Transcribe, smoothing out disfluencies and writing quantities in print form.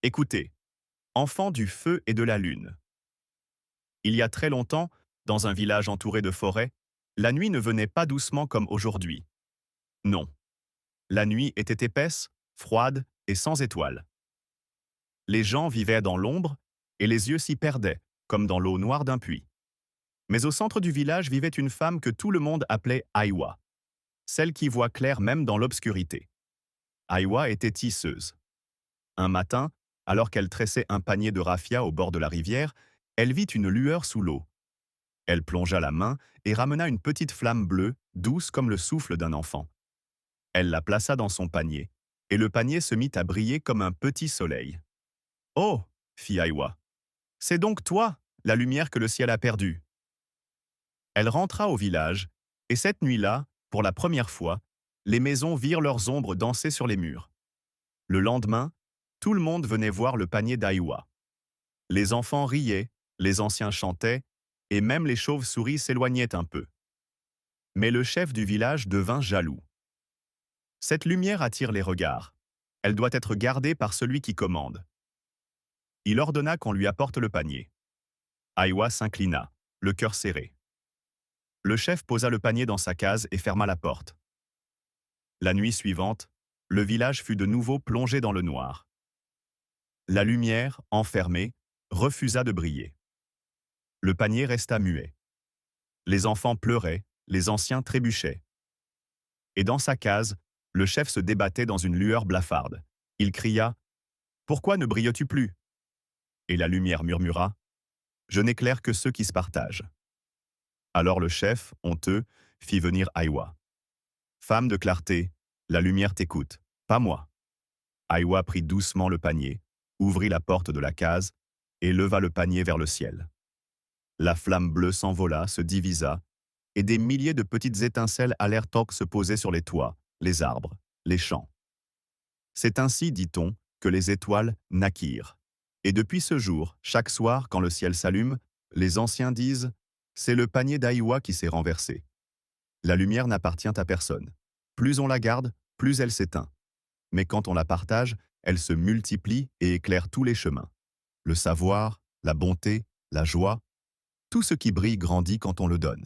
Écoutez, enfants du feu et de la lune. Il y a très longtemps, dans un village entouré de forêts, la nuit ne venait pas doucement comme aujourd'hui. Non, la nuit était épaisse, froide et sans étoiles. Les gens vivaient dans l'ombre et les yeux s'y perdaient, comme dans l'eau noire d'un puits. Mais au centre du village vivait une femme que tout le monde appelait Aiwa, celle qui voit clair même dans l'obscurité. Aiwa était tisseuse. Un matin, alors qu'elle tressait un panier de raffia au bord de la rivière, elle vit une lueur sous l'eau. Elle plongea la main et ramena une petite flamme bleue, douce comme le souffle d'un enfant. Elle la plaça dans son panier, et le panier se mit à briller comme un petit soleil. « Oh !» fit Aiwa. « C'est donc toi, la lumière que le ciel a perdue. » Elle rentra au village, et cette nuit-là, pour la première fois, les maisons virent leurs ombres danser sur les murs. Le lendemain, tout le monde venait voir le panier d'Aiwa. Les enfants riaient, les anciens chantaient, et même les chauves-souris s'éloignaient un peu. Mais le chef du village devint jaloux. Cette lumière attire les regards. Elle doit être gardée par celui qui commande. Il ordonna qu'on lui apporte le panier. Aiwa s'inclina, le cœur serré. Le chef posa le panier dans sa case et ferma la porte. La nuit suivante, le village fut de nouveau plongé dans le noir. La lumière, enfermée, refusa de briller. Le panier resta muet. Les enfants pleuraient, les anciens trébuchaient. Et dans sa case, le chef se débattait dans une lueur blafarde. Il cria « Pourquoi ne brilles-tu plus ?» Et la lumière murmura « Je n'éclaire que ceux qui se partagent. » Alors le chef, honteux, fit venir Aiwa. « Femme de clarté, la lumière t'écoute, pas moi. » Aiwa prit doucement le panier, ouvrit la porte de la case et leva le panier vers le ciel. La flamme bleue s'envola, se divisa, et des milliers de petites étincelles allèrent se poser sur les toits, les arbres, les champs. C'est ainsi, dit-on, que les étoiles naquirent. Et depuis ce jour, chaque soir, quand le ciel s'allume, les anciens disent « C'est le panier d'Aiwa qui s'est renversé. » La lumière n'appartient à personne. Plus on la garde, plus elle s'éteint. Mais quand on la partage, elle se multiplie et éclaire tous les chemins. Le savoir, la bonté, la joie, tout ce qui brille grandit quand on le donne.